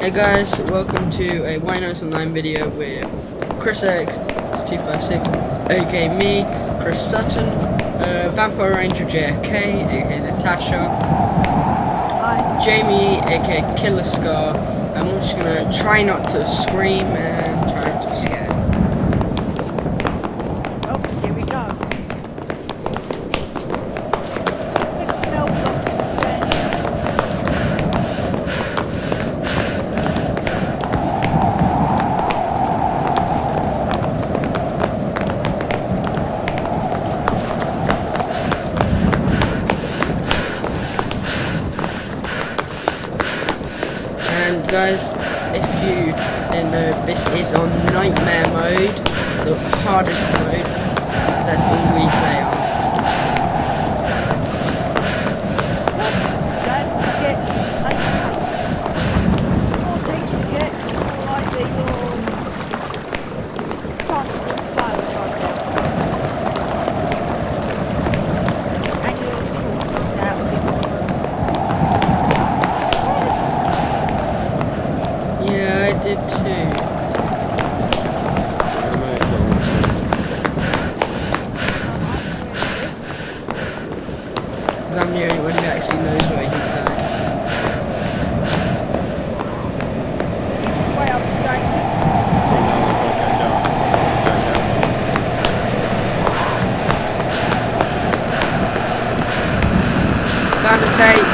Hey guys, welcome to a Why Not Online video with Chris X256, aka me, Chris Sutton, Vampire Ranger JFK, aka Natasha, Jamie, aka Killer Scar. I'm just gonna try not to scream and try not to be scared. Oh, here we go. And guys, if you didn't know, this is on Nightmare mode, the hardest mode. That's all we play on. Yeah, I did too. Because I'm the only one who actually knows where he's going. Found a tape.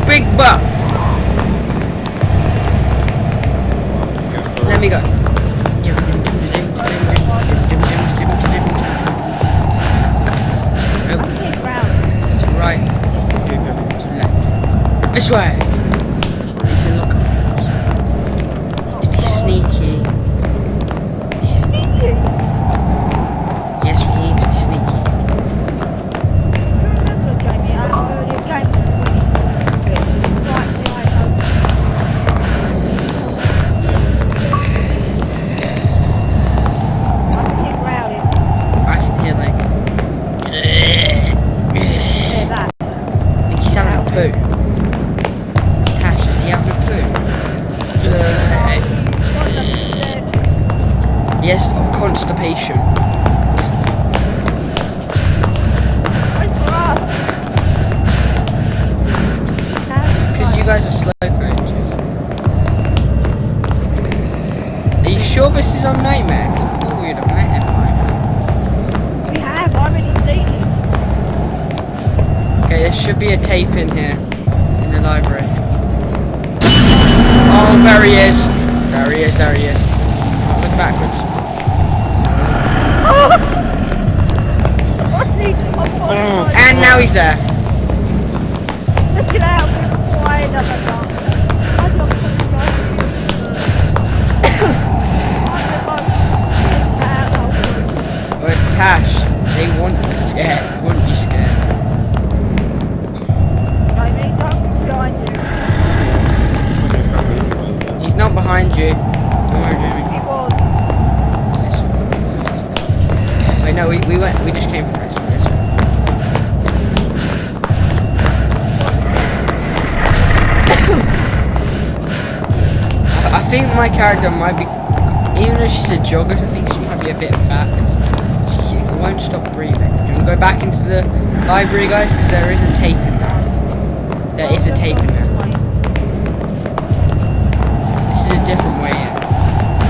Big buck. Let me go. To the right. To the left. This way. Need to look. Need to be sneaky. Yes, we need to be sneaky. Tash, is he having a poo? Yes, constipation. Because you guys are slow rangers. Are you sure this is on Nightmare? I thought we would have met him by now. We have already seen it. Okay, there should be a tape in here. In the library. Oh, there he is. There he is, there he is. Look backwards. And now he's there. Let's get out before I end up at Tash, they want you scared. They want you scared. He's not behind you. Don't worry, Jamie. Wait, no, we just came from this one. I think my character might be, even though she's a jogger, I think she might be a bit fat. She won't stop breathing. You want to go back into the library, guys, because there is a tape in there. There is a tape in there. This is a different way in.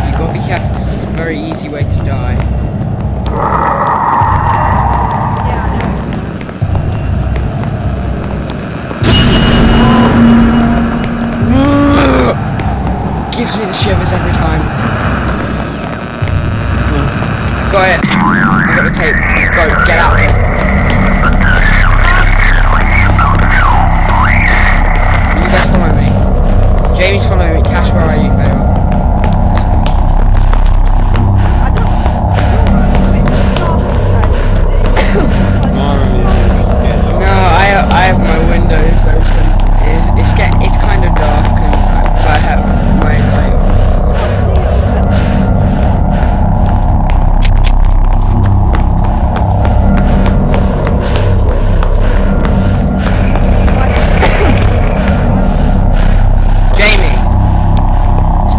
You've got to be careful because it's a very easy way to die. Gives me the shivers every time. I got it. I got the tape. Go, get out of here. You guys follow me. Jamie's following me. Tash, where are you? There you are. No, I have my windows open. It's kind of dark, and I have my light.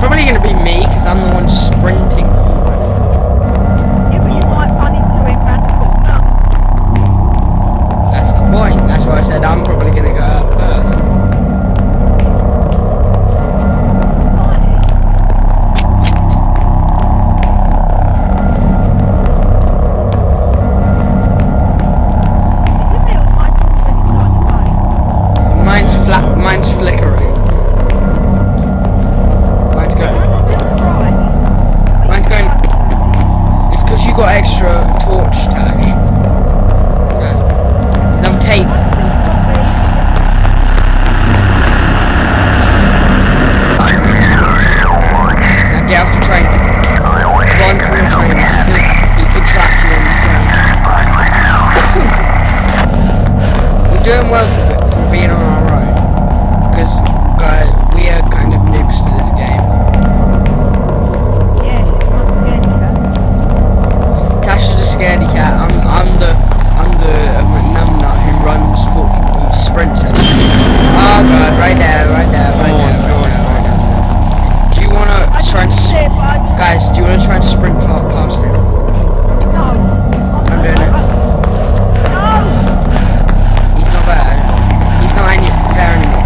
probably going to be me because I'm the one sprinting forward. Yeah, but you might run into him round the corner. That's the point. That's why I said I'm probably going to go up first. Mine's flickering. Mine's going. Mine's going. It's because you got extra torch, Tash. Some tape. Now get off the train. Run from the train. He can track you on the train. We're doing well for being on our own. Because we are kind of noobs to this game. Yeah, I'm scaredy cat. Tasha's the scaredy cat. I'm the numbnut who runs who sprints it. Oh god, right there. Do you wanna try and guys? Do you wanna try and sprint past him? No. I'm doing it. No. He's not there. He's not there anymore.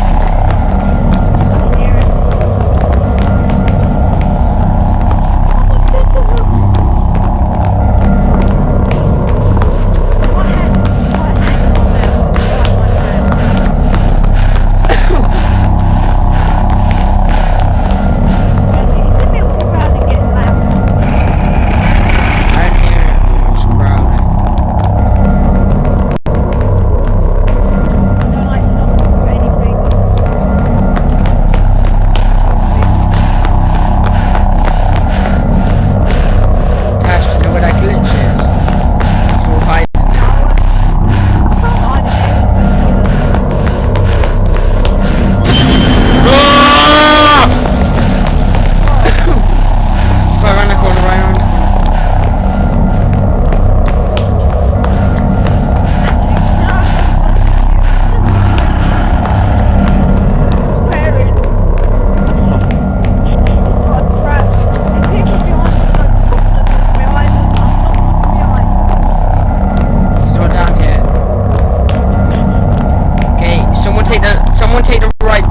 Someone take the right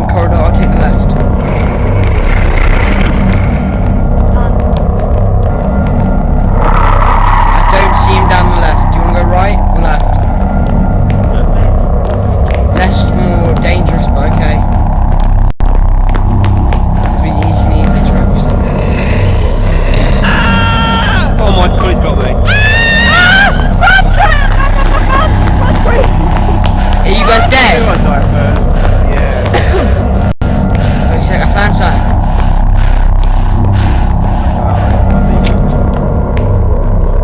corridor, I'll take the left. I don't see him down the left. Do you want to go right or left? Left's more dangerous, but okay. Because we can easily track something. Oh my god, he's got me. Are you guys dead? Who I died first? Yeah. Wait a sec, I found something.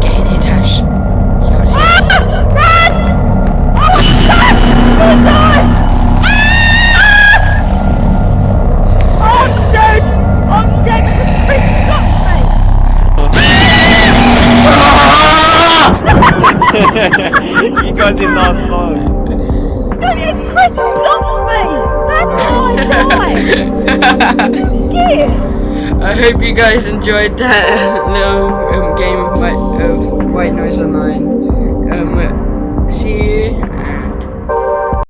Get in here, Tash. You can't see us. You guys did not slow. I hope you guys enjoyed that little game of White Noise Online.